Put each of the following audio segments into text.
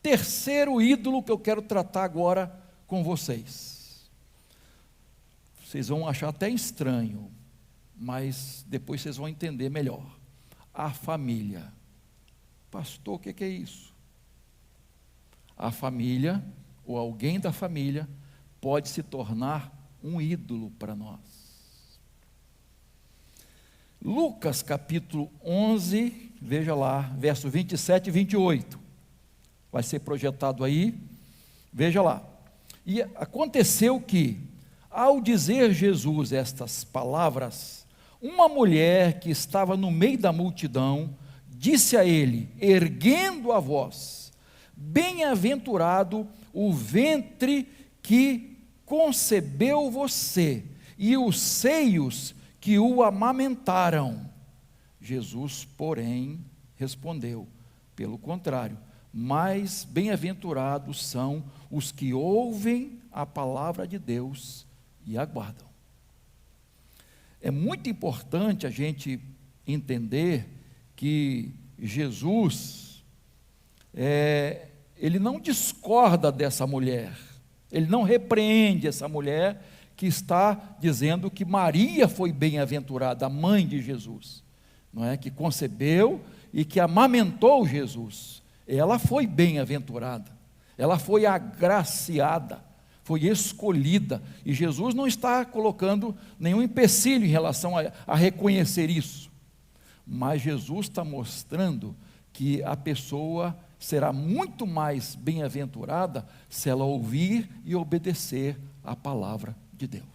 Terceiro ídolo que eu quero tratar agora com vocês. Vocês vão achar até estranho, mas depois vocês vão entender melhor. A família. Pastor, o que é isso? A família, ou alguém da família, pode se tornar um ídolo para nós. Lucas capítulo 11, veja lá, verso 27 e 28. Vai ser projetado aí, veja lá. E aconteceu que, ao dizer Jesus estas palavras, uma mulher que estava no meio da multidão, disse a ele, erguendo a voz, bem-aventurado o ventre que concebeu você, e os seios que o amamentaram. Jesus, porém, respondeu, pelo contrário, mais bem-aventurados são os que ouvem a palavra de Deus e aguardam. É muito importante a gente entender que Jesus, ele não discorda dessa mulher, ele não repreende essa mulher que está dizendo que Maria foi bem-aventurada, a mãe de Jesus, não é? Que concebeu e que amamentou Jesus. Ela foi bem-aventurada, ela foi agraciada, foi escolhida, e Jesus não está colocando nenhum empecilho em relação a reconhecer isso, mas Jesus está mostrando que a pessoa será muito mais bem-aventurada se ela ouvir e obedecer a palavra de Deus.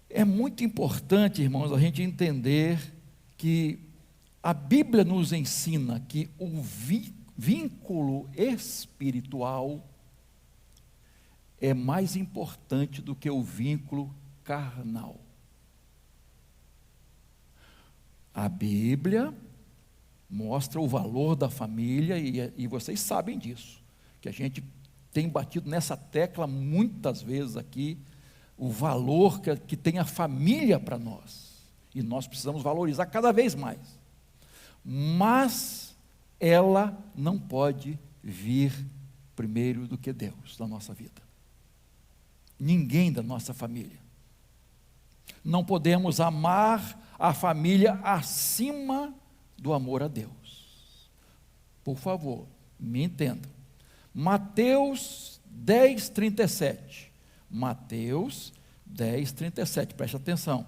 É muito importante, irmãos, a gente entender que a Bíblia nos ensina que o vínculo espiritual é mais importante do que o vínculo carnal. A Bíblia mostra o valor da família e vocês sabem disso, que a gente tem batido nessa tecla muitas vezes aqui, o valor que tem a família para nós, e nós precisamos valorizar cada vez mais, mas ela não pode vir primeiro do que Deus na nossa vida, ninguém da nossa família. Não podemos amar a família acima do amor a Deus. Por favor, me entendam. Mateus 10:37. Mateus 10:37. Preste atenção.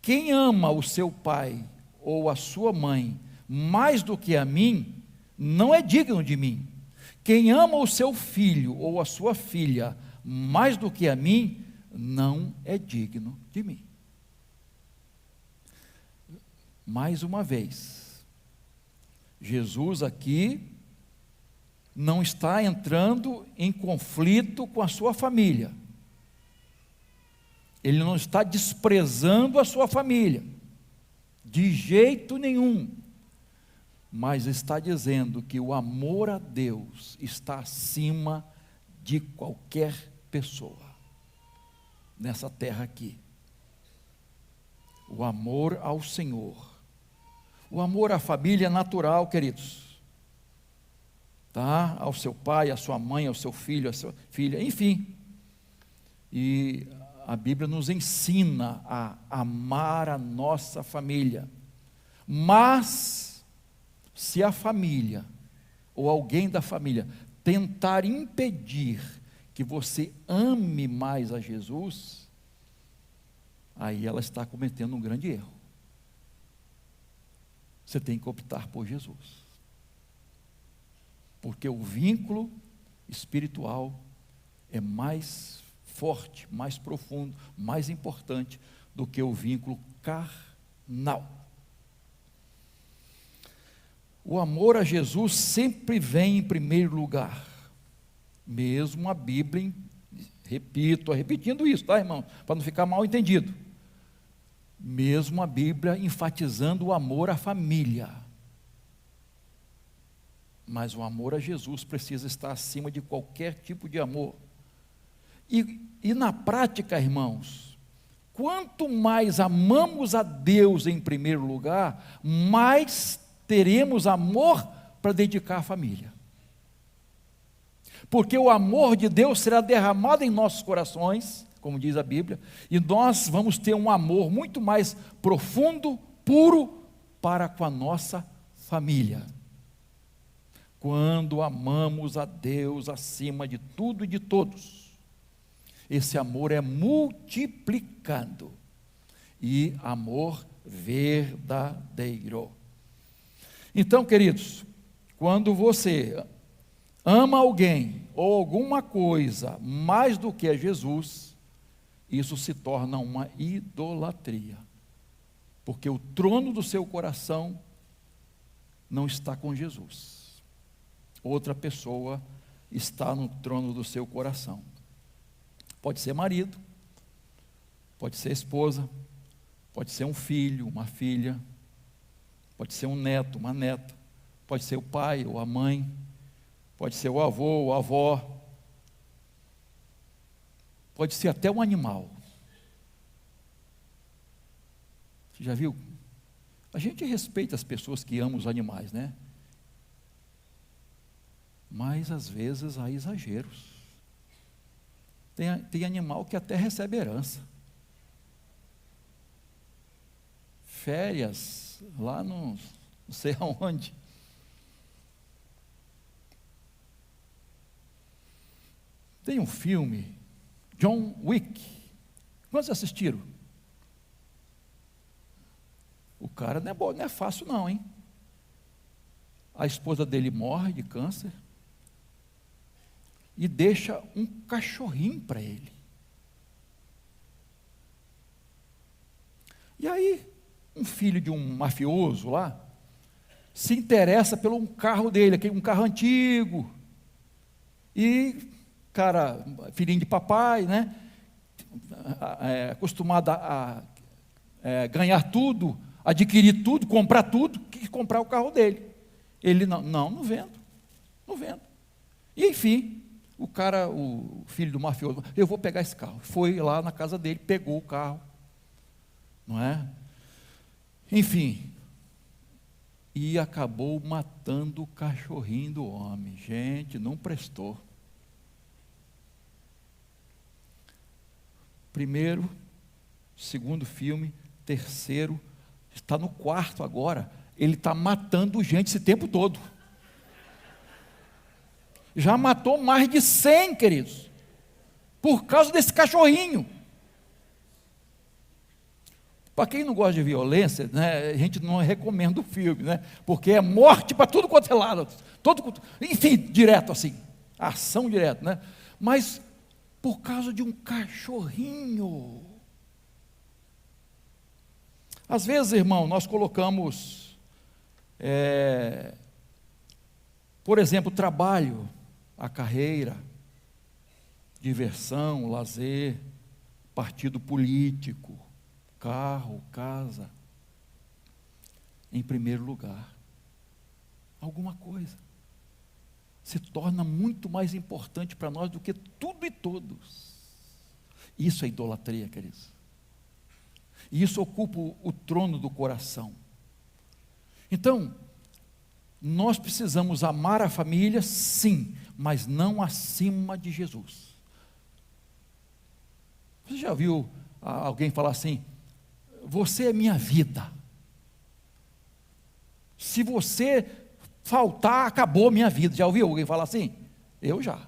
Quem ama o seu pai ou a sua mãe mais do que a mim, não é digno de mim. Quem ama o seu filho ou a sua filha mais do que a mim, não é digno de mim. Mais uma vez, Jesus aqui não está entrando em conflito com a sua família, ele não está desprezando a sua família, de jeito nenhum, mas está dizendo que o amor a Deus está acima de qualquer pessoa nessa terra aqui. O amor ao Senhor, o amor à família natural, queridos, tá? Ao seu pai, à sua mãe, ao seu filho, à sua filha, enfim. E a Bíblia nos ensina a amar a nossa família. Mas, se a família, ou alguém da família, tentar impedir que você ame mais a Jesus, aí ela está cometendo um grande erro. Você tem que optar por Jesus, porque o vínculo espiritual é mais forte, mais profundo, mais importante do que o vínculo carnal. O amor a Jesus sempre vem em primeiro lugar, mesmo a Bíblia, estou repetindo isso, tá, irmão? Para não ficar mal entendido. Mesmo a Bíblia enfatizando o amor à família. Mas o amor a Jesus precisa estar acima de qualquer tipo de amor. E na prática, irmãos, quanto mais amamos a Deus em primeiro lugar, mais teremos amor para dedicar à família. Porque o amor de Deus será derramado em nossos corações, como diz a Bíblia, e nós vamos ter um amor muito mais profundo, puro, para com a nossa família. Quando amamos a Deus acima de tudo e de todos, esse amor é multiplicado, e amor verdadeiro. Então, queridos, quando você ama alguém ou alguma coisa mais do que a Jesus, isso se torna uma idolatria, porque o trono do seu coração não está com Jesus, outra pessoa está no trono do seu coração. Pode ser marido, pode ser esposa, pode ser um filho, uma filha, pode ser um neto, uma neta, pode ser o pai ou a mãe, pode ser o avô ou a avó, pode ser até um animal. Você já viu? A gente respeita as pessoas que amam os animais, né? Mas às vezes há exageros. Tem animal que até recebe herança. Férias, lá no não sei aonde. Tem um filme, John Wick. Quantos assistiram? O cara não é fácil não, hein? A esposa dele morre de câncer e deixa um cachorrinho para ele. E aí, um filho de um mafioso lá se interessa pelo um carro dele, um carro antigo. E, cara, filhinho de papai, né? Acostumado a ganhar tudo, adquirir tudo, comprar tudo, quis comprar o carro dele. Ele não vendo. E enfim, o filho do mafioso, eu vou pegar esse carro. Foi lá na casa dele, pegou o carro, não é? Enfim, e acabou matando o cachorrinho do homem. Gente, não prestou. Primeiro, segundo filme, terceiro, está no quarto agora. Ele está matando gente esse tempo todo. Já matou mais de 100, queridos, por causa desse cachorrinho. Para quem não gosta de violência, né, a gente não recomenda o filme, né, porque é morte para tudo quanto é lado, enfim, direto assim, ação direta, né? Mas por causa de um cachorrinho. Às vezes, irmão, nós colocamos, por exemplo, trabalho, a carreira, diversão, lazer, partido político, carro, casa, em primeiro lugar. Alguma coisa se torna muito mais importante para nós do que tudo e todos. Isso é idolatria, queridos. E isso ocupa o trono do coração. Então, nós precisamos amar a família, sim, mas não acima de Jesus. Você já viu alguém falar assim: você é minha vida. Se você faltar, acabou minha vida. Já ouviu alguém falar assim? Eu já.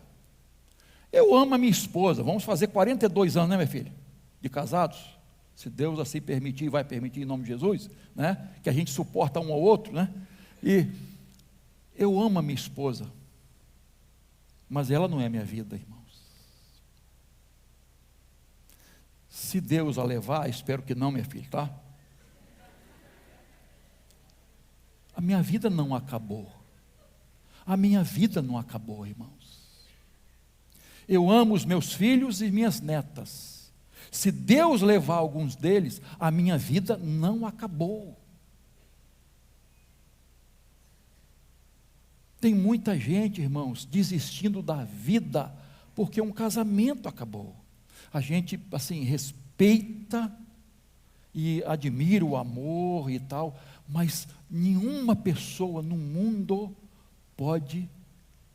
Eu amo a minha esposa, vamos fazer 42 anos, né, minha filha? De casados. Se Deus assim permitir, vai permitir em nome de Jesus, né? Que a gente suporta um ao outro, né? E eu amo a minha esposa, mas ela não é minha vida, irmãos. Se Deus a levar, espero que não, minha filha, tá? A minha vida não acabou. A minha vida não acabou, irmãos. Eu amo os meus filhos e minhas netas. Se Deus levar alguns deles, a minha vida não acabou. Tem muita gente, irmãos, desistindo da vida porque um casamento acabou. A gente, assim, respeita e admira o amor e tal, mas nenhuma pessoa no mundo pode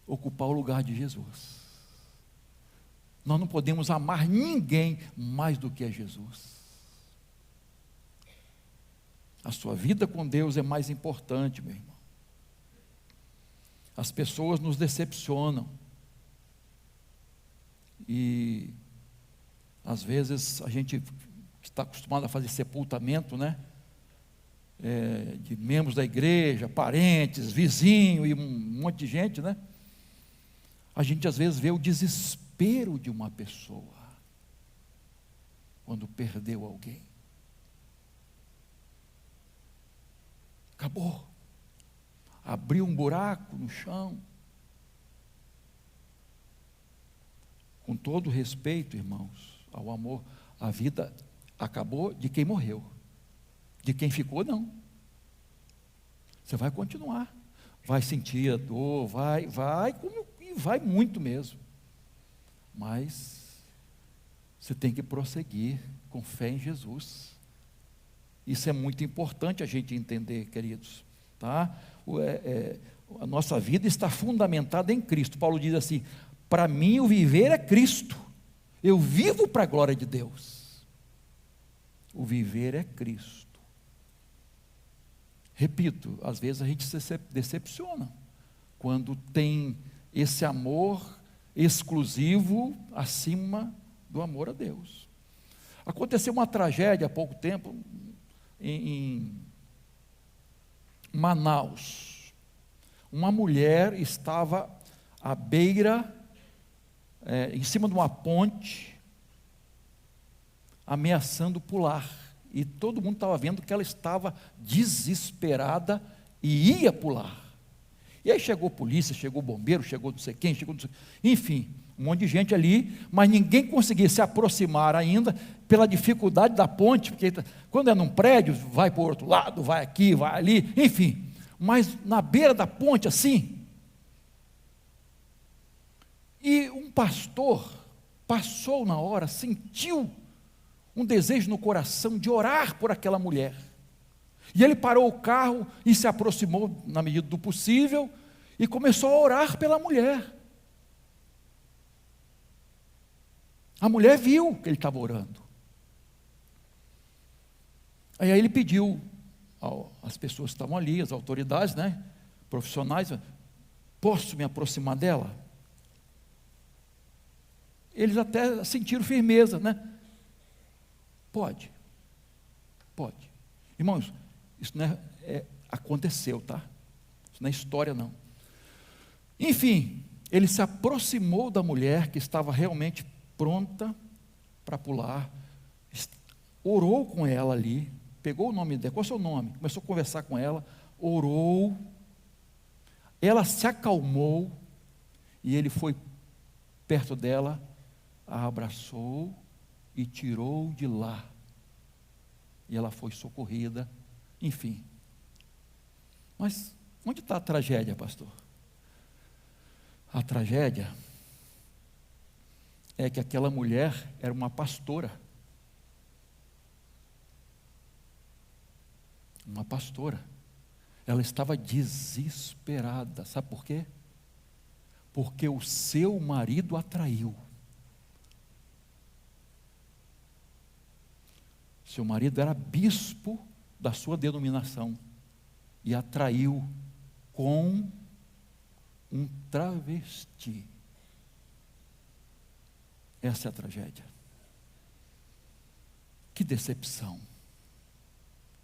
ocupar o lugar de Jesus. Nós não podemos amar ninguém mais do que a Jesus. A sua vida com Deus é mais importante, meu irmão. As pessoas nos decepcionam. E às vezes a gente está acostumado a fazer sepultamento, né? De membros da igreja, parentes, vizinho e um monte de gente, né? A gente às vezes vê o desespero de uma pessoa quando perdeu alguém. Acabou. Abriu um buraco no chão. Com todo respeito, irmãos, ao amor, a vida acabou de quem morreu. De quem ficou, não. Você vai continuar. Vai sentir a dor, e vai muito mesmo. Mas você tem que prosseguir com fé em Jesus. Isso é muito importante a gente entender, queridos. Tá? A nossa vida está fundamentada em Cristo. Paulo diz assim: para mim o viver é Cristo. Eu vivo para a glória de Deus. O viver é Cristo. Repito, às vezes a gente se decepciona quando tem esse amor exclusivo acima do amor a Deus. Aconteceu uma tragédia há pouco tempo em Manaus. Uma mulher estava à beira, em cima de uma ponte, ameaçando pular. E todo mundo estava vendo que ela estava desesperada e ia pular. E aí chegou polícia, chegou bombeiro, chegou não sei quem, enfim, um monte de gente ali, mas ninguém conseguia se aproximar ainda pela dificuldade da ponte, porque quando é num prédio, vai para o outro lado, vai aqui, vai ali, enfim. Mas na beira da ponte assim, e um pastor passou na hora, sentiu um desejo no coração de orar por aquela mulher. E ele parou o carro e se aproximou na medida do possível e começou a orar pela mulher. A mulher viu que ele estava orando. Aí ele pediu às pessoas que estavam ali, as autoridades, né, profissionais: posso me aproximar dela? Eles até sentiram firmeza, né? Pode. Irmãos, isso não aconteceu, tá? Isso não é história, não. Enfim, ele se aproximou da mulher que estava realmente pronta para pular, orou com ela ali, pegou o nome dela, qual é o seu nome? Começou a conversar com ela, orou, ela se acalmou, e ele foi perto dela, a abraçou e tirou de lá, e ela foi socorrida, enfim. Mas onde está a tragédia, pastor? A tragédia é que aquela mulher era uma pastora. Uma pastora. Ela estava desesperada. Sabe por quê? Porque o seu marido a traiu. Seu marido era bispo da sua denominação e a traiu com um travesti. Essa é a tragédia. Que decepção.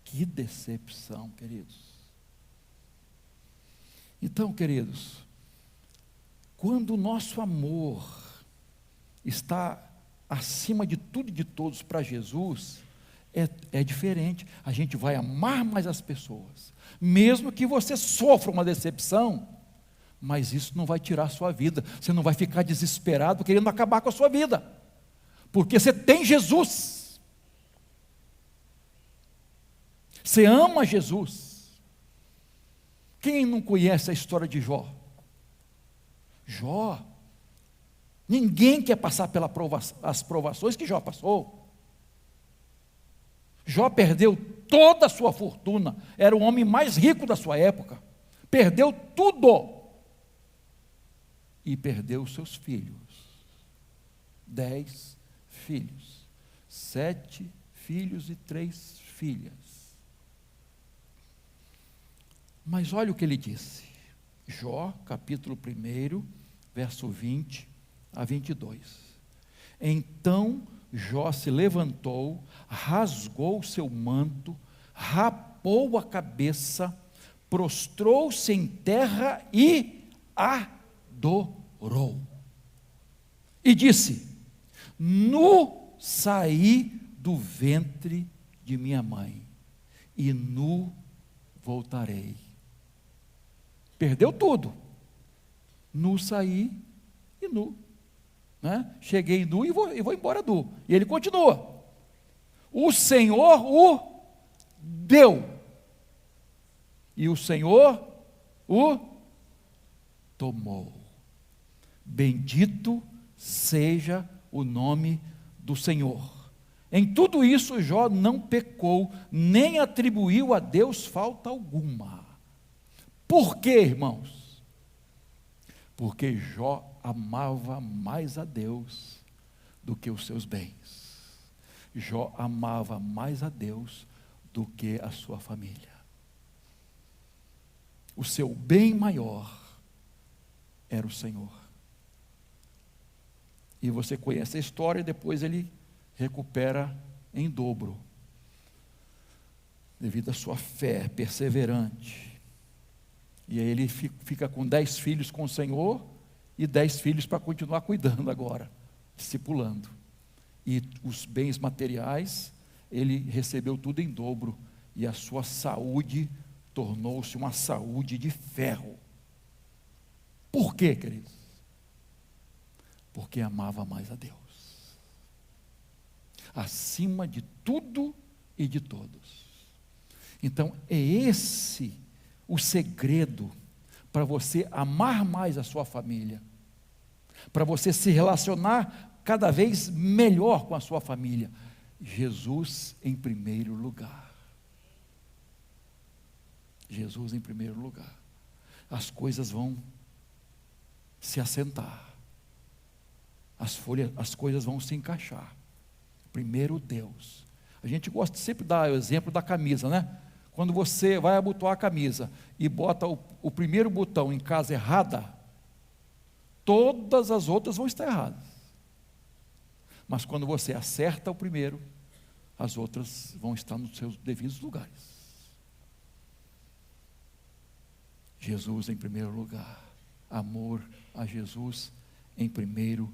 Que decepção, queridos. Então, queridos, quando o nosso amor está acima de tudo e de todos para Jesus, é diferente. A gente vai amar mais as pessoas, mesmo que você sofra uma decepção, mas isso não vai tirar a sua vida. Você não vai ficar desesperado querendo acabar com a sua vida, porque você tem Jesus. Você ama Jesus. Quem não conhece a história de Jó? Jó, ninguém quer passar pelas provações que Jó passou. Jó perdeu toda a sua fortuna, era o homem mais rico da sua época, perdeu tudo, e perdeu seus filhos, 10 filhos, 7 filhos e 3 filhas. Mas olha o que ele disse, Jó, capítulo 1, verso 20 a 22. Então Jó se levantou, rasgou seu manto, rapou a cabeça, prostrou-se em terra e adorou. E disse: nu saí do ventre de minha mãe, e nu voltarei. Perdeu tudo. Nu saí e nu. Né? Cheguei nu e vou embora nu. E ele continua. O Senhor o deu. E o Senhor o tomou. Bendito seja o nome do Senhor. Em tudo isso, Jó não pecou, nem atribuiu a Deus falta alguma. Por quê, irmãos? Porque Jó amava mais a Deus do que os seus bens. Jó amava mais a Deus do que a sua família. O seu bem maior era o Senhor. E você conhece a história, e depois ele recupera em dobro, devido à sua fé perseverante. E aí ele fica com 10 filhos com o Senhor, e 10 filhos para continuar cuidando agora, discipulando. E os bens materiais, ele recebeu tudo em dobro, e a sua saúde tornou-se uma saúde de ferro. Por quê, queridos? Porque amava mais a Deus, acima de tudo e de todos. Então é esse o segredo para você amar mais a sua família, para você se relacionar cada vez melhor com a sua família. Jesus em primeiro lugar. Jesus em primeiro lugar. As coisas vão se assentar. As coisas vão se encaixar. Primeiro Deus. A gente gosta de sempre dar o exemplo da camisa, né? Quando você vai abotoar a camisa e bota o primeiro botão em casa errada, todas as outras vão estar erradas. Mas quando você acerta o primeiro, as outras vão estar nos seus devidos lugares. Jesus em primeiro lugar. Amor a Jesus em primeiro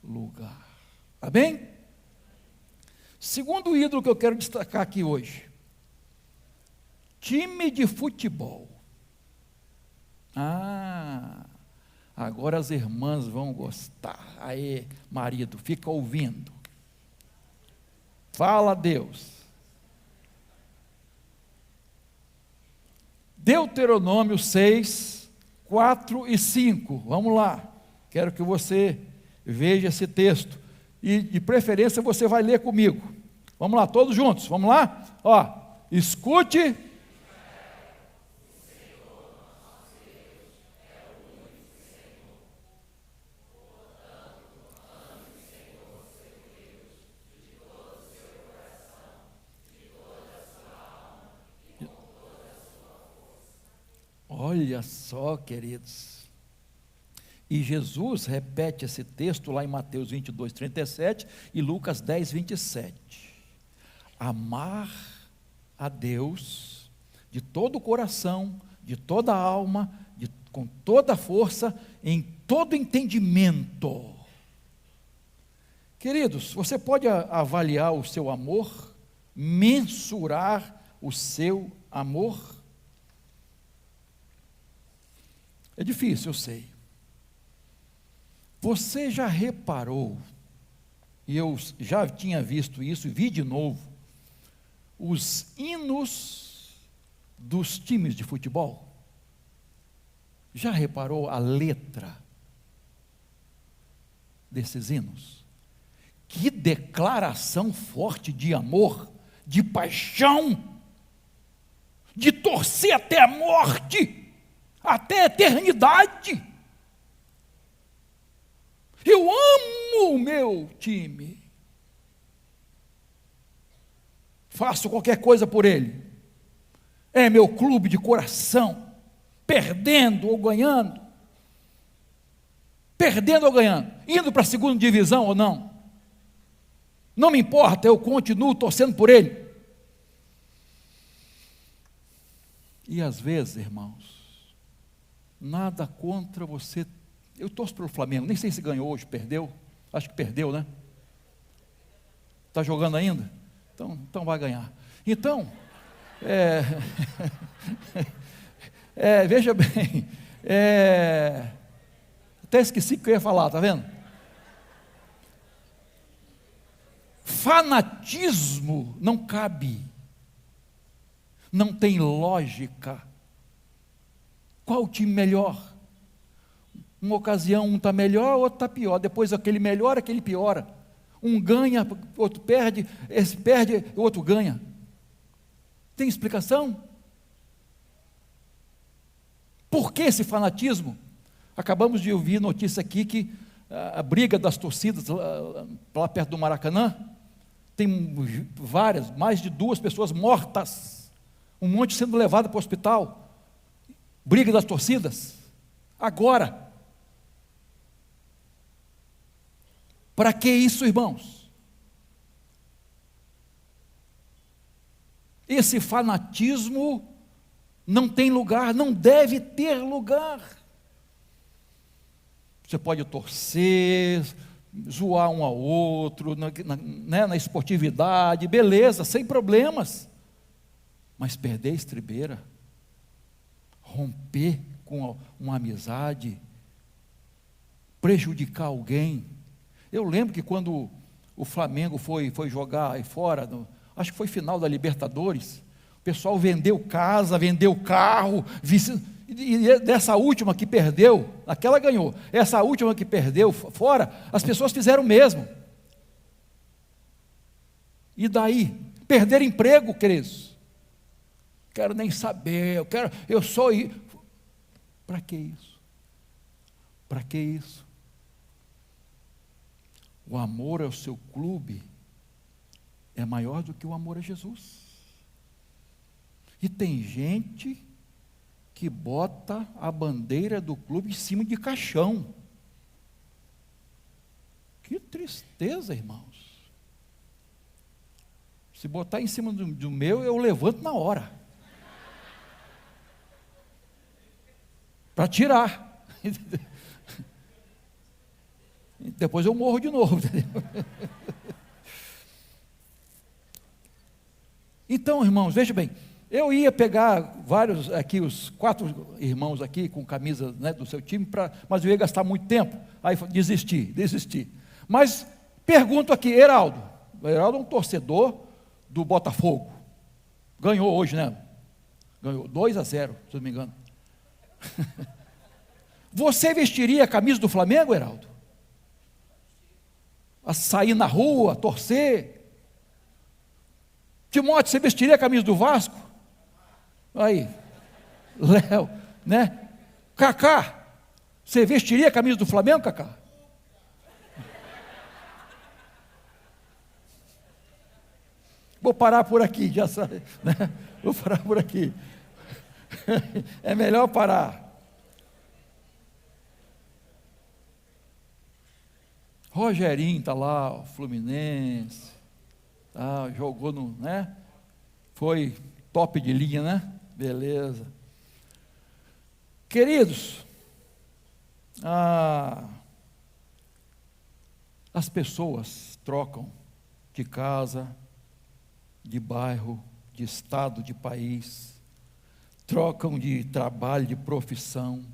lugar. Amém? Segundo ídolo que eu quero destacar aqui hoje. Time de futebol. Agora as irmãs vão gostar. Aí, marido, fica ouvindo. Fala a Deus. Deuteronômio 6, 4 e 5. Vamos lá. Quero que você veja esse texto. E de preferência você vai ler comigo. Vamos lá, todos juntos. Vamos lá? Ó, escute. Olha só, queridos. E Jesus repete esse texto lá em Mateus 22, 37 e Lucas 10, 27. Amar a Deus de todo o coração, de toda a alma, com toda a força, em todo entendimento. Queridos, você pode avaliar o seu amor, mensurar o seu amor? É difícil, eu sei. Você já reparou, e eu já tinha visto isso, e vi de novo, os hinos dos times de futebol? Já reparou a letra desses hinos? Que declaração forte de amor, de paixão! torcer até a morte, até a eternidade. Eu amo o meu time. Faço qualquer coisa por ele. É meu clube de coração, perdendo ou ganhando. Perdendo ou ganhando, indo para a segunda divisão ou não. Não me importa, eu continuo torcendo por ele. E às vezes, irmãos, nada contra você. Eu torço pelo Flamengo, nem sei se ganhou hoje, perdeu. Acho que perdeu, né? Está jogando ainda? Então vai ganhar. Então, veja bem, até esqueci o que eu ia falar, está vendo? Fanatismo não cabe, não tem lógica. Qual o time melhor? Uma ocasião um está melhor, outro está pior, depois aquele melhora, aquele piora. Um ganha, outro perde, esse perde, o outro ganha. Tem explicação? Por que esse fanatismo? Acabamos de ouvir notícia aqui que a briga das torcidas lá perto do Maracanã, tem várias, mais de 2 pessoas mortas, um monte sendo levado para o hospital, briga das torcidas, agora. Para que isso, irmãos? Esse fanatismo não tem lugar, não deve ter lugar. Você pode torcer, zoar um ao outro, na esportividade, beleza, sem problemas. Mas perder a estribeira, romper com uma amizade, prejudicar alguém. Eu lembro que quando o Flamengo foi jogar aí fora, acho que foi final da Libertadores, o pessoal vendeu casa, vendeu carro, e dessa última que perdeu, aquela ganhou, essa última que perdeu fora, as pessoas fizeram o mesmo. E daí? Perder emprego, queridos. Quero nem saber, eu sou. Para que isso? Para que isso? O amor ao seu clube é maior do que o amor a Jesus. E tem gente que bota a bandeira do clube em cima de caixão. Que tristeza, irmãos. Se botar em cima do meu, eu levanto na hora. Para tirar. Depois eu morro de novo. Então, irmãos, veja bem, eu ia pegar vários aqui, os 4 irmãos aqui com camisa, né, do seu time, mas eu ia gastar muito tempo, aí desisti. Mas pergunto aqui, Heraldo é um torcedor do Botafogo, ganhou hoje, né? Ganhou 2-0, se não me engano. Você vestiria a camisa do Flamengo, Heraldo? A sair na rua, a torcer? Timóteo, você vestiria a camisa do Vasco? Aí, Léo, né? Cacá, você vestiria a camisa do Flamengo, Cacá? Vou parar por aqui, já sabe, né? Vou parar por aqui. É melhor parar. Rogerinho está lá, o Fluminense, jogou né? Foi top de linha, né? Beleza. Queridos, as pessoas trocam de casa, de bairro, de estado, de país, trocam de trabalho, de profissão,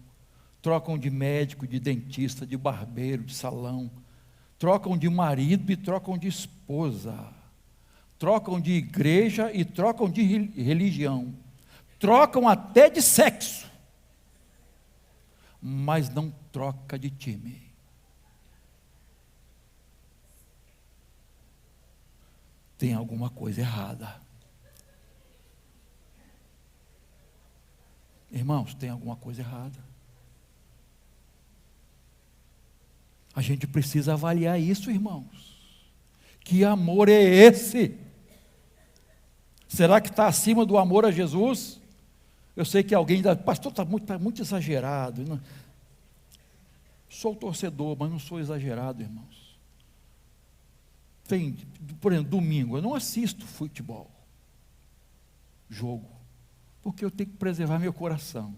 trocam de médico, de dentista, de barbeiro, de salão, trocam de marido e trocam de esposa, trocam de igreja e trocam de religião, trocam até de sexo, mas não troca de time. Tem alguma coisa errada. Irmãos, tem alguma coisa errada. A gente precisa avaliar isso, irmãos. Que amor é esse? Será que está acima do amor a Jesus? Eu sei que alguém diz, pastor, está muito exagerado. Não. Sou torcedor, mas não sou exagerado, irmãos. Tem, por exemplo, domingo, eu não assisto futebol, jogo, porque eu tenho que preservar meu coração.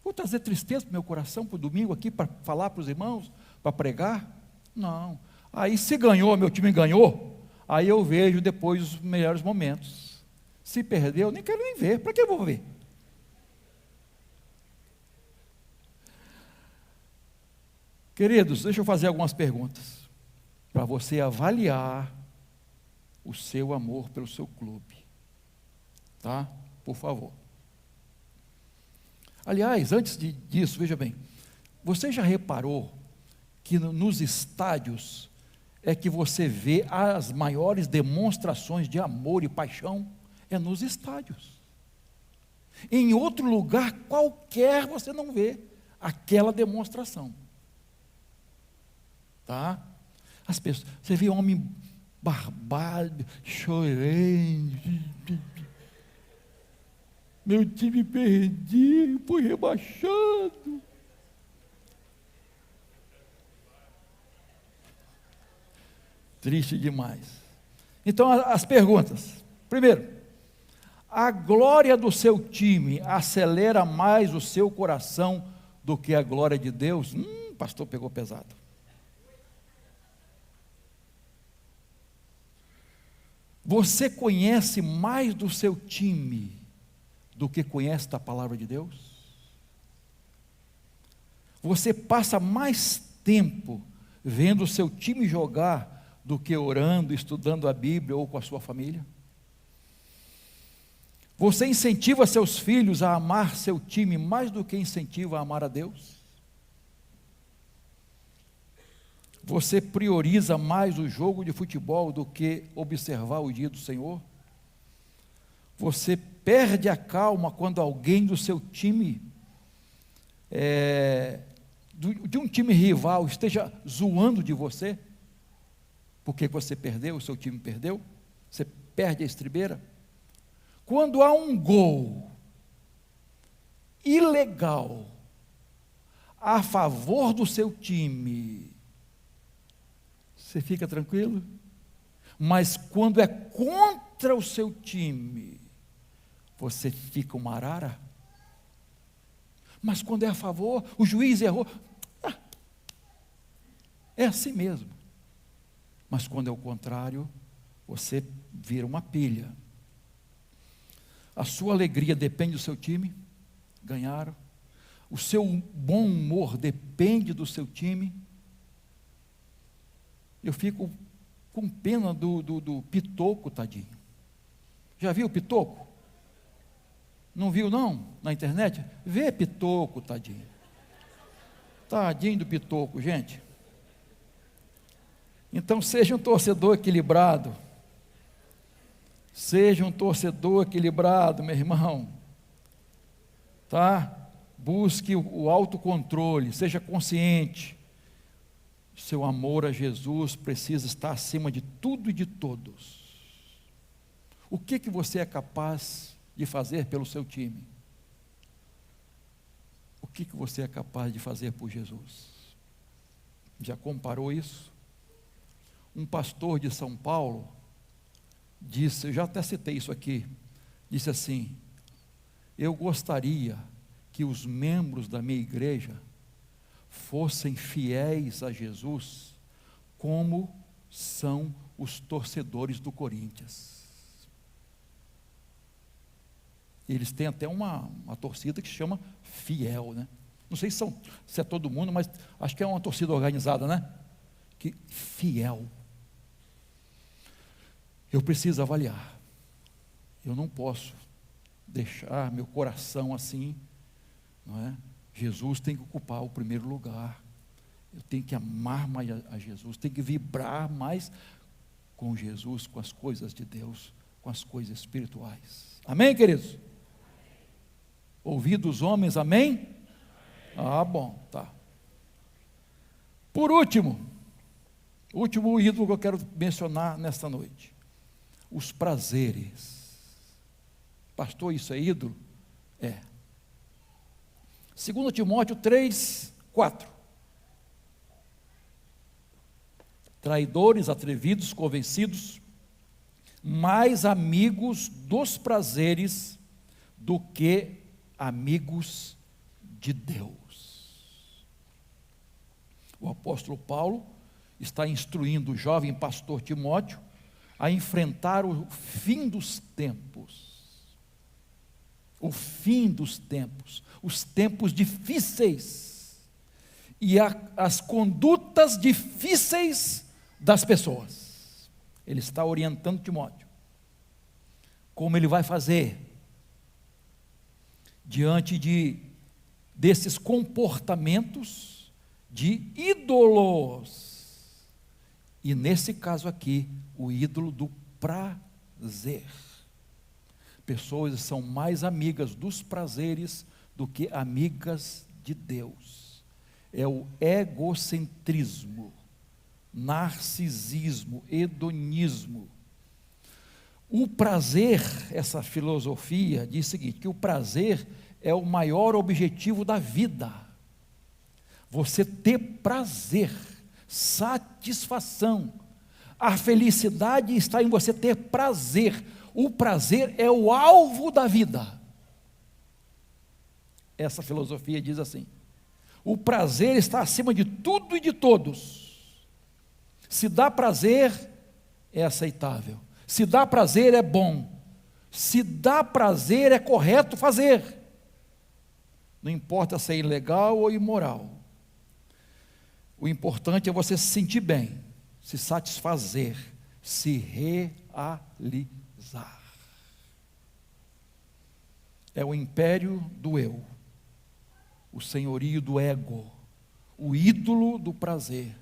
Vou trazer tristeza para o meu coração para o domingo aqui, para falar para os irmãos, para pregar? Não. Aí se ganhou, meu time ganhou, aí eu vejo depois os melhores momentos. Se perdeu, nem quero nem ver, para que eu vou ver? Queridos, deixa eu fazer algumas perguntas, para você avaliar o seu amor pelo seu clube, tá? Por favor. Aliás, antes disso, veja bem, você já reparou que nos estádios é que você vê as maiores demonstrações de amor e paixão? É nos estádios. Em outro lugar qualquer você não vê aquela demonstração. Tá? As pessoas, você vê homem barbado, chorando. Meu time perdi, fui rebaixado. Triste demais. Então, as perguntas. Primeiro, a glória do seu time acelera mais o seu coração do que a glória de Deus? Pastor, pegou pesado. Você conhece mais do seu time do que conhece da palavra de Deus? Você passa mais tempo vendo o seu time jogar do que orando, estudando a Bíblia ou com a sua família? Você incentiva seus filhos a amar seu time mais do que incentiva a amar a Deus? Você prioriza mais o jogo de futebol do que observar o dia do Senhor? Você perde a calma quando alguém do seu time, de um time rival, esteja zoando de você? Porque você perdeu, o seu time perdeu? Você perde a estribeira? Quando há um gol ilegal a favor do seu time, você fica tranquilo? Mas quando é contra o seu time, você fica uma arara? Mas quando é a favor, o juiz errou, é assim mesmo. Mas quando é o contrário, você vira uma pilha. A sua alegria depende do seu time, ganharam. O seu bom humor depende do seu time. Eu fico com pena do Pitoco, tadinho. Já viu o Pitoco? Não viu não? Na internet? Vê Pitoco, tadinho. Tadinho do Pitoco, gente. Então seja um torcedor equilibrado. Seja um torcedor equilibrado, meu irmão. Tá? Busque o autocontrole, seja consciente. Seu amor a Jesus precisa estar acima de tudo e de todos. O que você é capaz de fazer pelo seu time? O que você é capaz de fazer por Jesus? Já comparou isso? Um pastor de São Paulo disse, eu já até citei isso aqui, disse assim: eu gostaria que os membros da minha igreja fossem fiéis a Jesus, como são os torcedores do Corinthians. Eles têm até uma torcida que se chama Fiel, né? Não sei se é todo mundo, mas acho que é uma torcida organizada, né? Que fiel. Eu preciso avaliar. Eu não posso deixar meu coração assim, não é? Jesus tem que ocupar o primeiro lugar. Eu tenho que amar mais a Jesus, tenho que vibrar mais com Jesus, com as coisas de Deus, com as coisas espirituais. Amém, queridos? ouvir dos homens, amém? Ah, bom, tá. Por último, o último ídolo que eu quero mencionar nesta noite: os prazeres. Pastor, isso é ídolo? É. 2 Timóteo 3, 4. Traidores, atrevidos, convencidos, mais amigos dos prazeres do que amigos de Deus. O apóstolo Paulo está instruindo o jovem pastor Timóteo a enfrentar o fim dos tempos. O fim dos tempos, os tempos difíceis e as condutas difíceis das pessoas. Ele está orientando Timóteo como ele vai fazer diante desses comportamentos de ídolos, e nesse caso aqui, o ídolo do prazer. Pessoas são mais amigas dos prazeres do que amigas de Deus. É o egocentrismo, narcisismo, hedonismo. O prazer, essa filosofia diz o seguinte, que o prazer é o maior objetivo da vida. Você ter prazer, satisfação. A felicidade está em você ter prazer. O prazer é o alvo da vida. Essa filosofia diz assim: o prazer está acima de tudo e de todos. Se dá prazer, é aceitável. Se dá prazer, é bom. Se dá prazer, é correto fazer. Não importa se é ilegal ou imoral. O importante é você se sentir bem, se satisfazer, se realizar. É o império do eu, o senhorio do ego, o ídolo do prazer.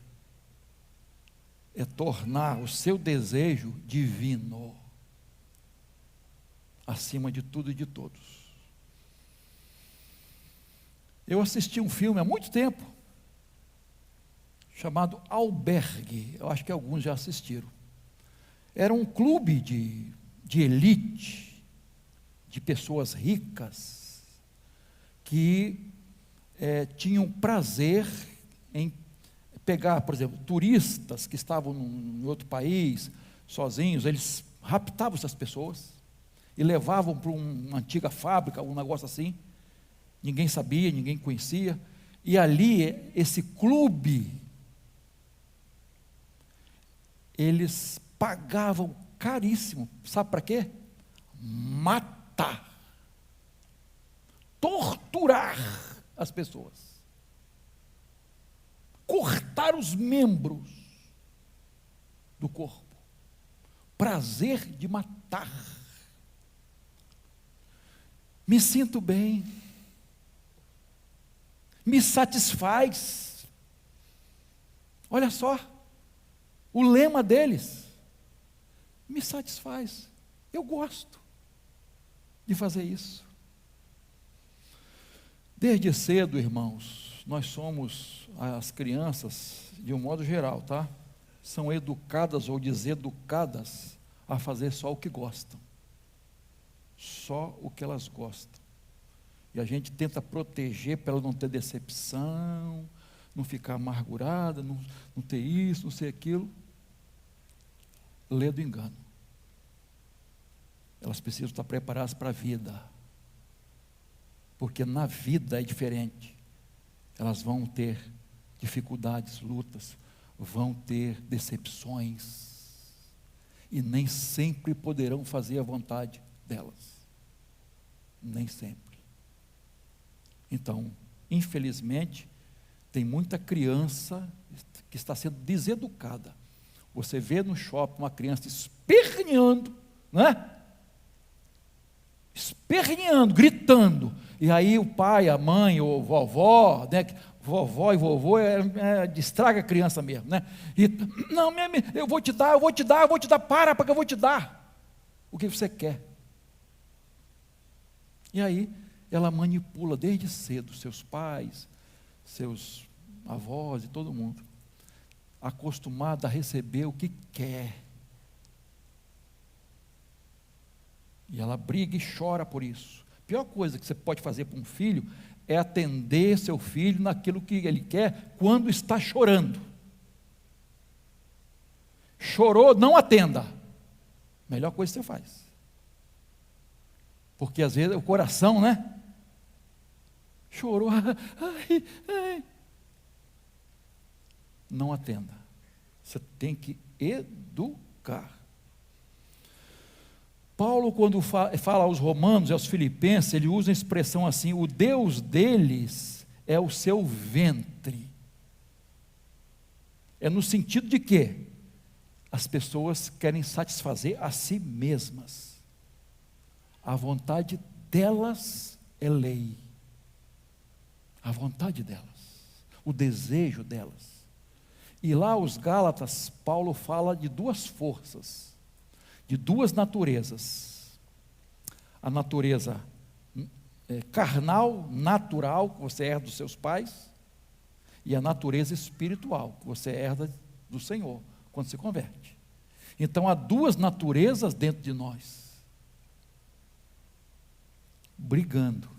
É tornar o seu desejo divino, acima de tudo e de todos. Eu assisti um filme há muito tempo, chamado Albergue, eu acho que alguns já assistiram. Era um clube de elite, de pessoas ricas, que tinham prazer em pegar, por exemplo, turistas que estavam em outro país, sozinhos. Eles raptavam essas pessoas e levavam para uma antiga fábrica, um negócio assim. Ninguém sabia, ninguém conhecia. E ali, esse clube, eles pagavam caríssimo. Sabe para quê? Matar, torturar as pessoas, cortar os membros do corpo, prazer de matar. Me sinto bem, me satisfaz. Olha só, o lema deles, me satisfaz. Eu gosto de fazer isso. Desde cedo, irmãos, nós somos, as crianças, de um modo geral, tá? São educadas ou deseducadas a fazer só o que gostam. Só o que elas gostam. E a gente tenta proteger para ela não ter decepção, não ficar amargurada, não ter isso, não ser aquilo. Lê do engano. Elas precisam estar preparadas para a vida. Porque na vida é diferente. Elas vão ter dificuldades, lutas, vão ter decepções. E nem sempre poderão fazer a vontade delas. Nem sempre. Então, infelizmente, tem muita criança que está sendo deseducada. Você vê no shopping uma criança esperneando, né? Esperneando, gritando. E aí o pai, a mãe, ou vovó, né? Vovó e vovô estraga a criança mesmo, né? E, não, eu vou te dar, para que eu vou te dar o que você quer. E aí ela manipula desde cedo seus pais, seus avós e todo mundo, acostumado a receber o que quer. E ela briga e chora por isso. A pior coisa que você pode fazer para um filho é atender seu filho naquilo que ele quer quando está chorando. Chorou, não atenda. Melhor coisa que você faz. Porque às vezes o coração, né? Chorou, ai, ai. Não atenda. Você tem que educar. Paulo, quando fala aos romanos e aos filipenses, ele usa a expressão assim: o Deus deles é o seu ventre. É no sentido de que as pessoas querem satisfazer a si mesmas. A vontade delas é lei. A vontade delas, o desejo delas. E lá os Gálatas, Paulo fala de duas forças, de duas naturezas. A natureza carnal, natural, que você herda dos seus pais, e a natureza espiritual, que você herda do Senhor, quando se converte. Então há duas naturezas dentro de nós, brigando.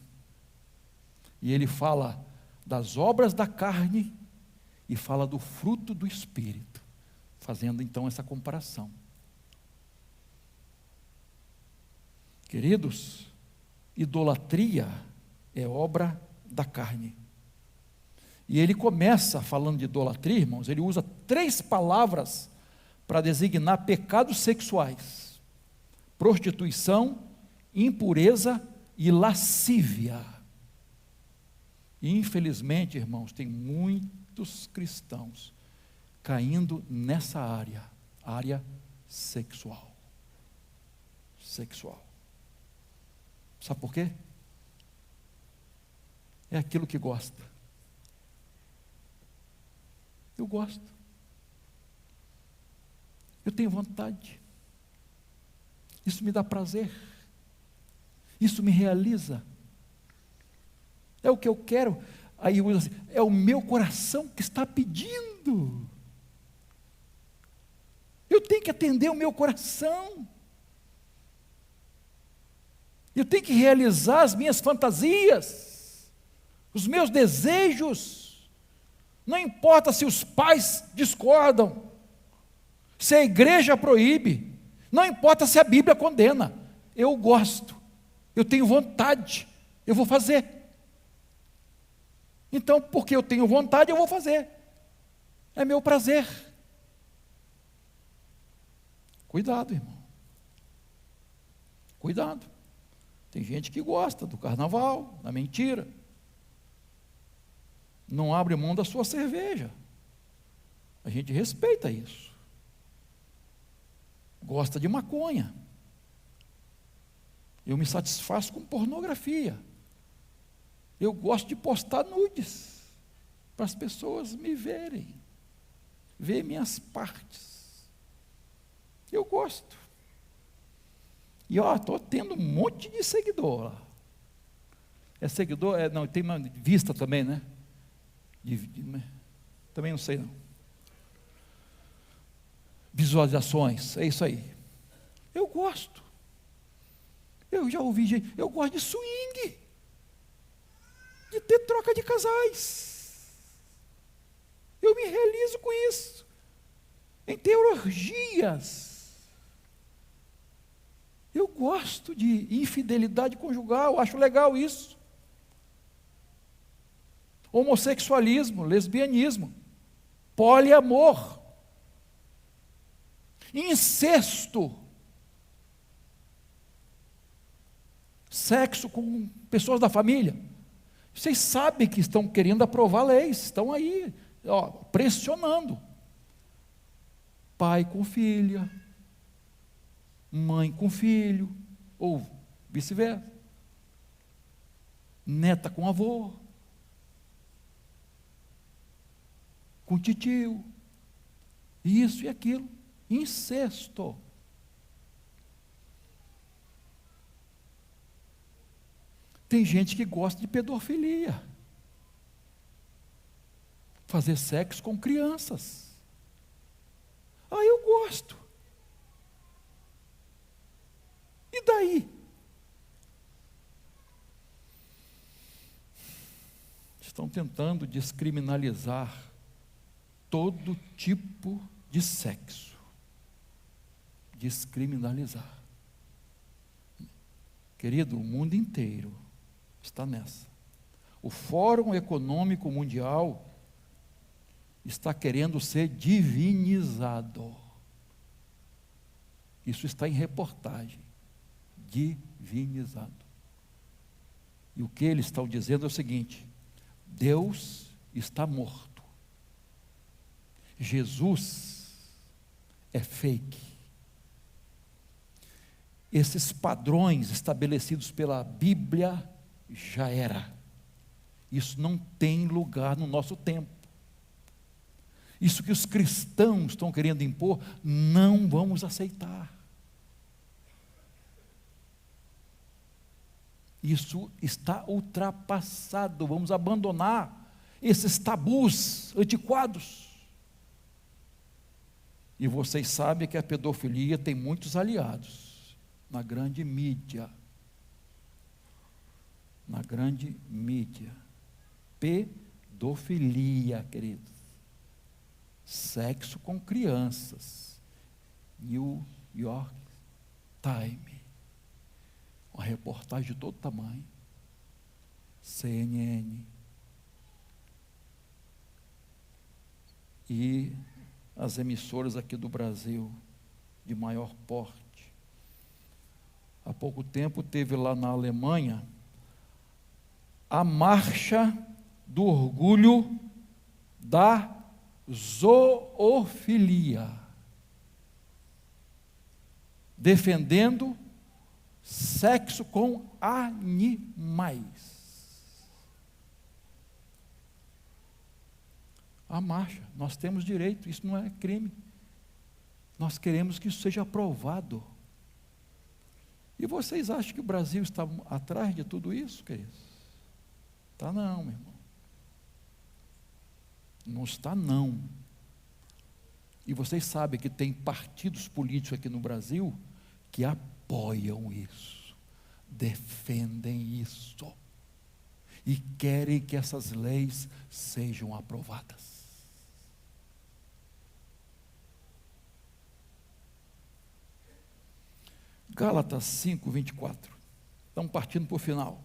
E ele fala das obras da carne e fala do fruto do Espírito, fazendo então essa comparação. Queridos, idolatria é obra da carne. E ele começa falando de idolatria, irmãos, ele usa 3 palavras para designar pecados sexuais: prostituição, impureza e lascívia. E infelizmente, irmãos, tem muitos cristãos caindo nessa área sexual. Sexual. Sabe por quê? É aquilo que gosta. Eu gosto. Eu tenho vontade. Isso me dá prazer. Isso me realiza. É o que eu quero. Aí usa assim: é o meu coração que está pedindo. Eu tenho que atender o meu coração. Eu tenho que realizar as minhas fantasias, os meus desejos. Não importa se os pais discordam, se a igreja proíbe, não importa se a Bíblia condena. Eu gosto, eu tenho vontade, eu vou fazer. Então, porque eu tenho vontade, eu vou fazer. É meu prazer. Cuidado, irmão. Cuidado. Tem gente que gosta do carnaval, da mentira. Não abre mão da sua cerveja. A gente respeita isso. Gosta de maconha. Eu me satisfaço com pornografia. Eu gosto de postar nudes para as pessoas me verem, ver minhas partes. Eu gosto. E estou tendo um monte de seguidor lá. É seguidor? Não, tem uma vista também, né? Também não sei não. Visualizações, é isso aí. Eu gosto. Eu já ouvi gente, eu gosto de swing, de ter troca de casais. Eu me realizo com isso. Em ter orgias. Eu gosto de infidelidade conjugal, acho legal isso. Homossexualismo, lesbianismo, poliamor, incesto, sexo com pessoas da família. Vocês sabem que estão querendo aprovar leis, estão aí, pressionando. Pai com filha, mãe com filho, ou vice-versa. Neta com avô, com titio, isso e aquilo, incesto. Tem gente que gosta de pedofilia, fazer sexo com crianças. Eu gosto. E daí? Estão tentando descriminalizar todo tipo de sexo. Descriminalizar. Querido, o mundo inteiro está nessa. O Fórum Econômico Mundial está querendo ser divinizado. Isso está em reportagem. Divinizado. E o que eles estão dizendo é o seguinte: Deus está morto. Jesus é fake. Esses padrões estabelecidos pela Bíblia já era. Isso não tem lugar no nosso tempo. Isso que os cristãos estão querendo impor, não vamos aceitar. Isso está ultrapassado. Vamos abandonar esses tabus antiquados. E vocês sabem que a pedofilia tem muitos aliados na grande mídia. Na grande mídia. Pedofilia, queridos. Sexo com crianças. New York Times. Uma reportagem de todo tamanho. CNN. E as emissoras aqui do Brasil, de maior porte. Há pouco tempo teve lá na Alemanha a marcha do orgulho da zoofilia, defendendo sexo com animais. A marcha, nós temos direito, isso não é crime. Nós queremos que isso seja aprovado. E vocês acham que o Brasil está atrás de tudo isso, queridos? Está não, meu irmão. Não está não. E vocês sabem que tem partidos políticos aqui no Brasil que apoiam isso, defendem isso e querem que essas leis sejam aprovadas. Gálatas 5, 24. Estamos partindo para o final.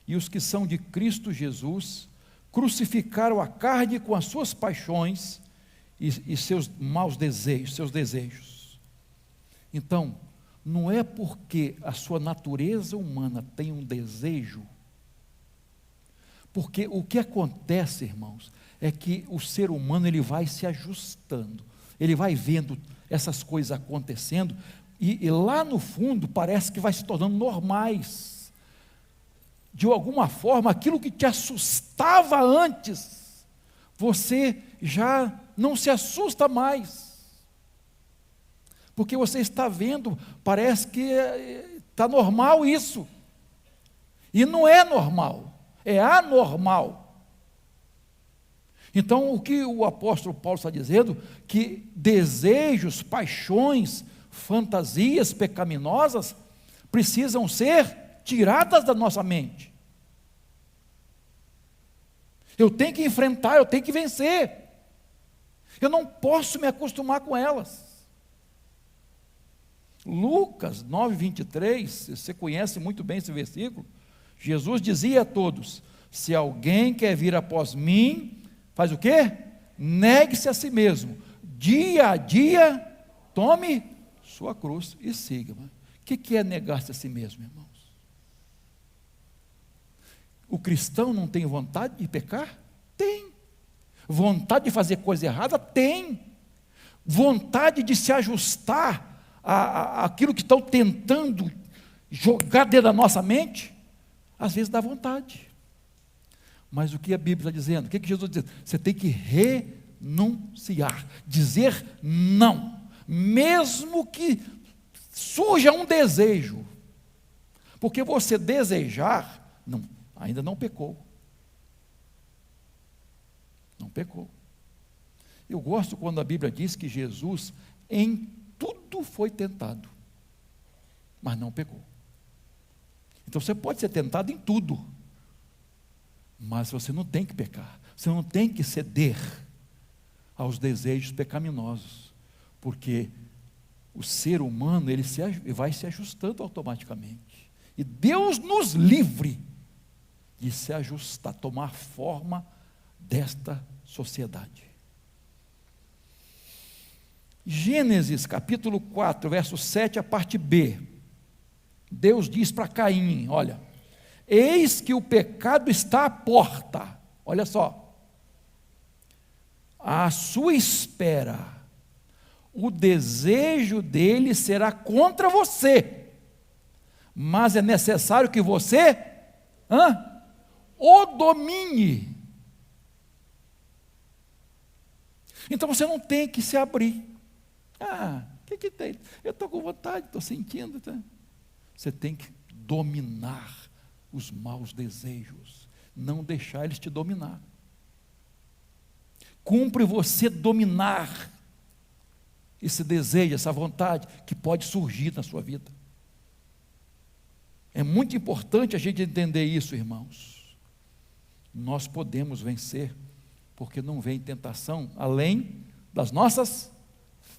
E os que são de Cristo Jesus crucificaram a carne com as suas paixões e seus maus desejos, seus desejos. Então, não é porque a sua natureza humana tem um desejo, porque o que acontece, irmãos, é que o ser humano ele vai se ajustando, ele vai vendo essas coisas acontecendo, e lá no fundo parece que vai se tornando normais. De alguma forma, aquilo que te assustava antes, você já não se assusta mais. Porque você está vendo, parece que está normal isso. E não é normal, é anormal. Então, o que o apóstolo Paulo está dizendo? Que desejos, paixões, fantasias pecaminosas precisam ser tiradas da nossa mente. Eu tenho que enfrentar, eu tenho que vencer. Eu não posso me acostumar com elas. Lucas 9, 23, você conhece muito bem esse versículo. Jesus dizia a todos: se alguém quer vir após mim, faz o quê? Negue-se a si mesmo, dia a dia, tome sua cruz e siga. O que é negar-se a si mesmo, irmãos? O cristão não tem vontade de pecar? Tem. Vontade de fazer coisa errada? Tem. Vontade de se ajustar àquilo que estão tentando jogar dentro da nossa mente? Às vezes dá vontade. Mas o que a Bíblia está dizendo? O que Jesus diz? Você tem que renunciar, dizer não, mesmo que surja um desejo, porque você desejar Não, ainda não pecou. Não pecou. Eu gosto quando a Bíblia diz que Jesus em tudo foi tentado, mas não pecou. Então você pode ser tentado em tudo, mas você não tem que pecar, você não tem que ceder aos desejos pecaminosos, porque o ser humano ele vai se ajustando automaticamente, e Deus nos livre de se ajustar, tomar forma desta sociedade. Gênesis capítulo 4, verso 7, a parte B, Deus diz para Caim, olha, eis que o pecado está à porta, olha só, à sua espera, o desejo dele será contra você, mas é necessário que você o domine. Então você não tem que se abrir. O que tem? Eu estou com vontade, estou sentindo. Tá? Você tem que dominar os maus desejos, não deixar eles te dominar. Cumpre você dominar esse desejo, essa vontade que pode surgir na sua vida. É muito importante a gente entender isso, irmãos. Nós podemos vencer, porque não vem tentação além das nossas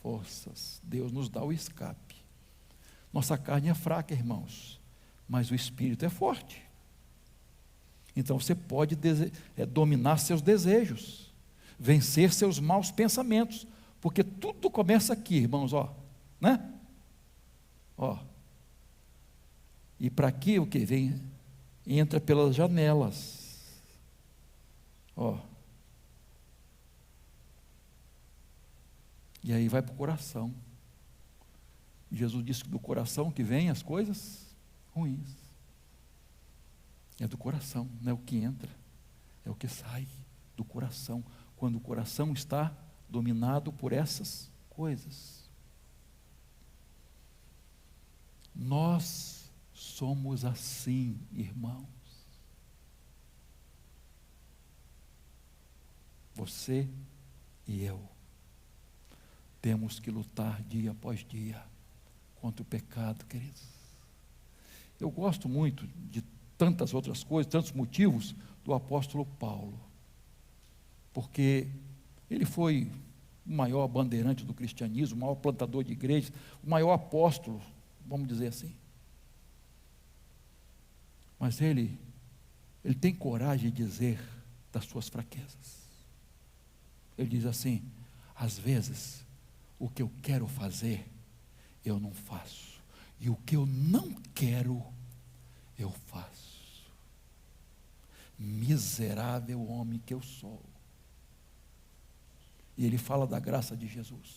forças. Deus nos dá o escape. Nossa carne é fraca, irmãos, mas o espírito é forte. Então você pode dominar seus desejos, vencer seus maus pensamentos, porque tudo começa aqui, irmãos, né? E para aqui o que vem? Entra pelas janelas, e aí vai para o coração. Jesus disse que do coração que vem as coisas ruins. É do coração, não é o que entra, é o que sai do coração, quando o coração está dominado por essas coisas. Nós somos assim, irmãos. Você e eu temos que lutar dia após dia contra o pecado, queridos. Eu gosto muito de tantas outras coisas, tantos motivos do apóstolo Paulo, porque ele foi o maior bandeirante do cristianismo, o maior plantador de igrejas, o maior apóstolo, vamos dizer assim. Mas ele tem coragem de dizer das suas fraquezas. Ele diz assim: às vezes o que eu quero fazer eu não faço, e o que eu não quero eu faço. Miserável homem que eu sou. E ele fala da graça de Jesus,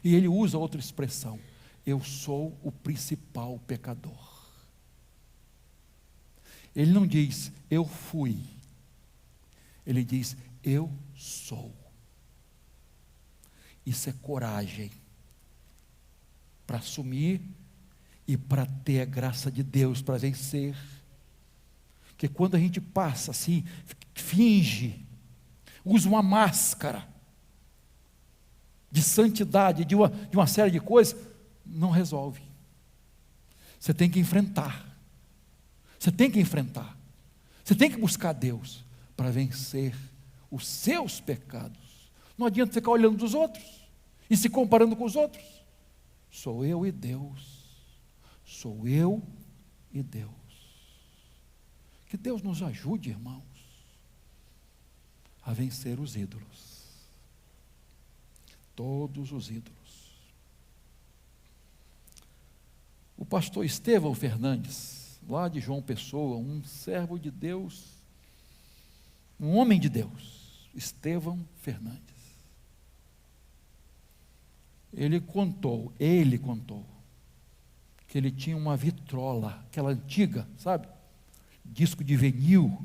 e ele usa outra expressão: eu sou o principal pecador. Ele não diz eu fui, ele diz eu sou. Isso é coragem para assumir e para ter a graça de Deus para vencer. Porque quando a gente passa assim, finge, usa uma máscara de santidade, de uma série de coisas, não resolve. Você tem que enfrentar. Você tem que enfrentar. Você tem que buscar Deus para vencer os seus pecados. Não adianta ficar olhando dos outros e se comparando com os outros. Sou eu e Deus. Sou eu e Deus. Que Deus nos ajude, irmãos, a vencer os ídolos. Todos os ídolos. O pastor Estevão Fernandes, lá de João Pessoa, um servo de Deus, um homem de Deus, Estevão Fernandes. Ele contou que ele tinha uma vitrola, aquela antiga, sabe? Disco de vinil.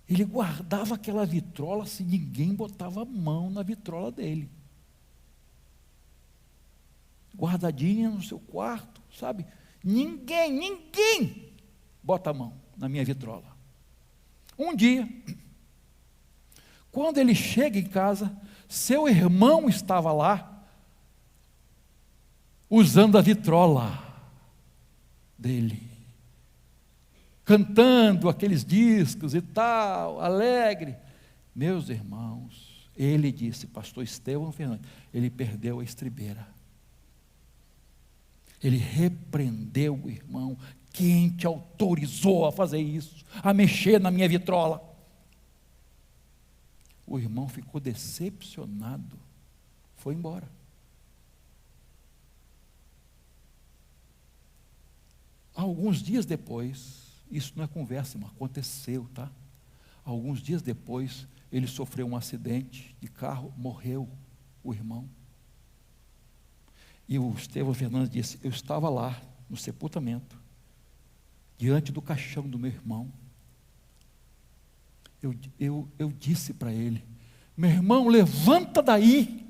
Ele guardava aquela vitrola se ninguém botava a mão na vitrola dele. Guardadinha no seu quarto, sabe? Ninguém bota a mão na minha vitrola. Um dia, quando ele chega em casa, seu irmão estava lá, usando a vitrola dele, cantando aqueles discos e tal, alegre. Meus irmãos, ele disse, pastor Estevão Fernandes, ele perdeu a estribeira. Ele repreendeu o irmão. Quem te autorizou a fazer isso? A mexer na minha vitrola? O irmão ficou decepcionado, foi embora. Alguns dias depois, isso não é conversa, mas aconteceu, tá? Alguns dias depois, ele sofreu um acidente de carro, morreu o irmão. E o Estevão Fernandes disse, eu estava lá, no sepultamento, diante do caixão do meu irmão. Eu disse para ele, meu irmão, levanta daí,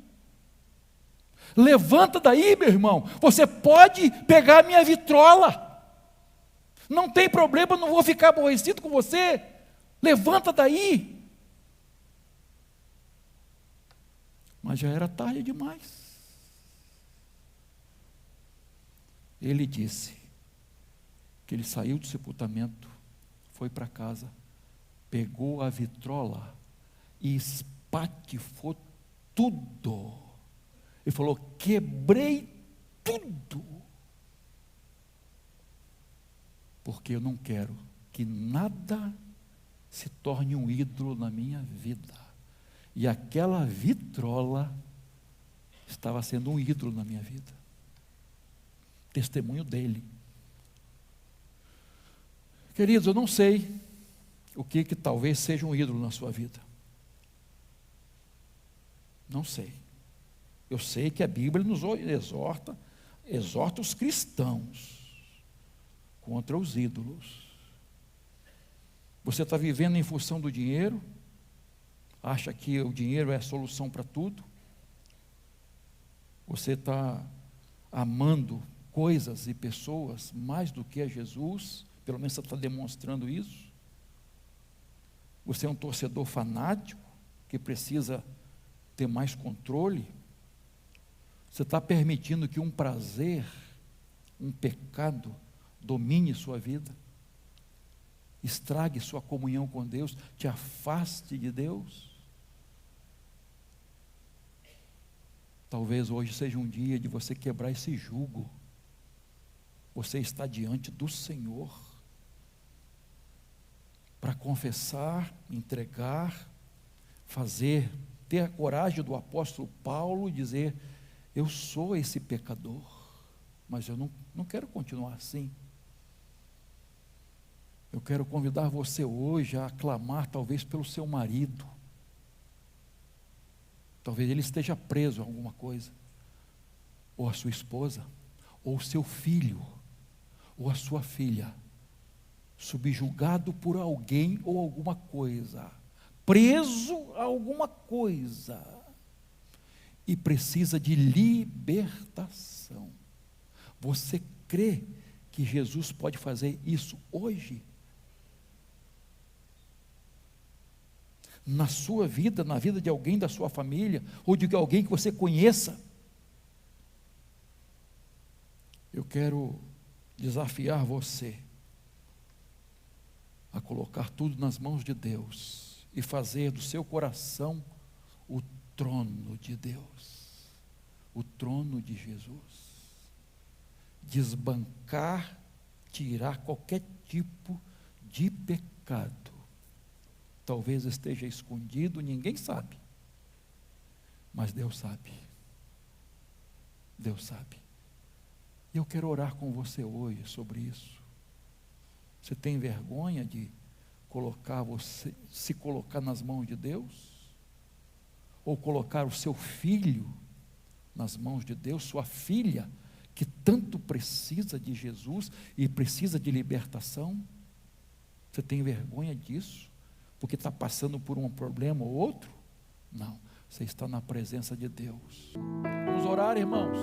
meu irmão, você pode pegar a minha vitrola, não tem problema, eu não vou ficar aborrecido com você, levanta daí. Mas já era tarde demais. Ele disse que ele saiu do sepultamento, foi para casa, pegou a vitrola e espatifou tudo. Ele falou, quebrei tudo, porque eu não quero que nada se torne um ídolo na minha vida. E aquela vitrola estava sendo um ídolo na minha vida. Testemunho dele. Queridos, eu não sei o que talvez seja um ídolo na sua vida. Não sei. Eu sei que a Bíblia nos exorta os cristãos contra os ídolos. Você está vivendo em função do dinheiro? Acha que o dinheiro é a solução para tudo? Você está amando coisas e pessoas mais do que a Jesus? Pelo menos você está demonstrando isso. Você é um torcedor fanático que precisa ter mais controle. Você está permitindo que um prazer, um pecado domine sua vida, estrague sua comunhão com Deus, te afaste de Deus. Talvez hoje seja um dia de você quebrar esse jugo. Você está diante do Senhor para confessar, entregar, fazer, ter a coragem do apóstolo Paulo e dizer, eu sou esse pecador, mas eu não quero continuar assim. Eu quero convidar você hoje a clamar talvez pelo seu marido. Talvez ele esteja preso a alguma coisa, ou a sua esposa, ou o seu filho, ou a sua filha, subjugado por alguém ou alguma coisa, preso a alguma coisa, e precisa de libertação. Você crê que Jesus pode fazer isso hoje? Na sua vida, na vida de alguém da sua família, ou de alguém que você conheça? Eu quero desafiar você a colocar tudo nas mãos de Deus e fazer do seu coração o trono de Deus, o trono de Jesus. Desbancar, tirar qualquer tipo de pecado. Talvez esteja escondido, ninguém sabe, mas Deus sabe. Deus sabe. E eu quero orar com você hoje sobre isso. Você tem vergonha de se colocar nas mãos de Deus? Ou colocar o seu filho nas mãos de Deus, sua filha, que tanto precisa de Jesus e precisa de libertação? Você tem vergonha disso? Porque está passando por um problema ou outro? Não, você está na presença de Deus. Vamos orar, irmãos,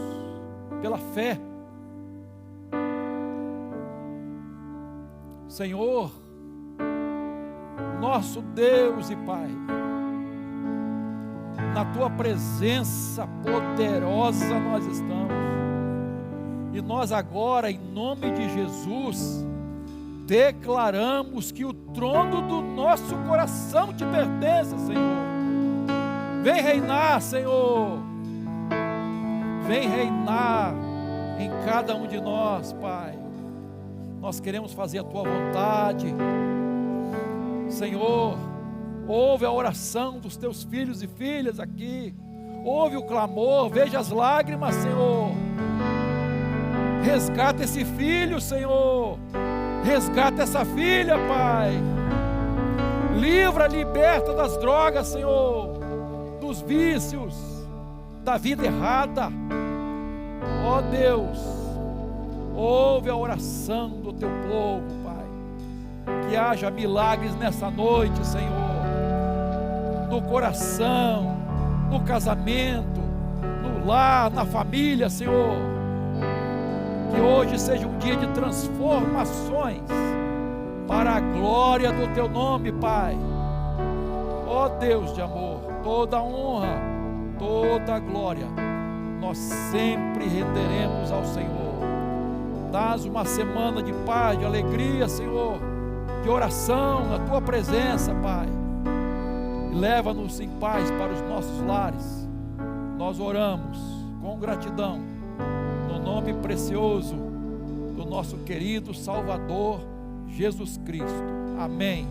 pela fé. Senhor, nosso Deus e Pai, na Tua presença poderosa nós estamos, e nós agora, em nome de Jesus, declaramos que o trono do nosso coração te pertence, Senhor. Vem reinar, Senhor, vem reinar em cada um de nós, Pai. Nós queremos fazer a Tua vontade, Senhor. Ouve a oração dos Teus filhos e filhas aqui, ouve o clamor, veja as lágrimas, Senhor. Resgata esse filho, Senhor, resgata essa filha, Pai. Livra, liberta das drogas, Senhor, dos vícios, da vida errada. Ó Deus, ouve a oração do Teu povo, Pai. Que haja milagres nessa noite, Senhor, no coração, no casamento, no lar, na família, Senhor. Que hoje seja um dia de transformações para a glória do Teu nome, Pai. Ó Deus de amor, toda honra, toda glória nós sempre renderemos ao Senhor. Dás uma semana de paz, de alegria, Senhor, de oração na Tua presença, Pai, e leva-nos em paz para os nossos lares. Nós oramos com gratidão no nome precioso do nosso querido Salvador Jesus Cristo. Amém.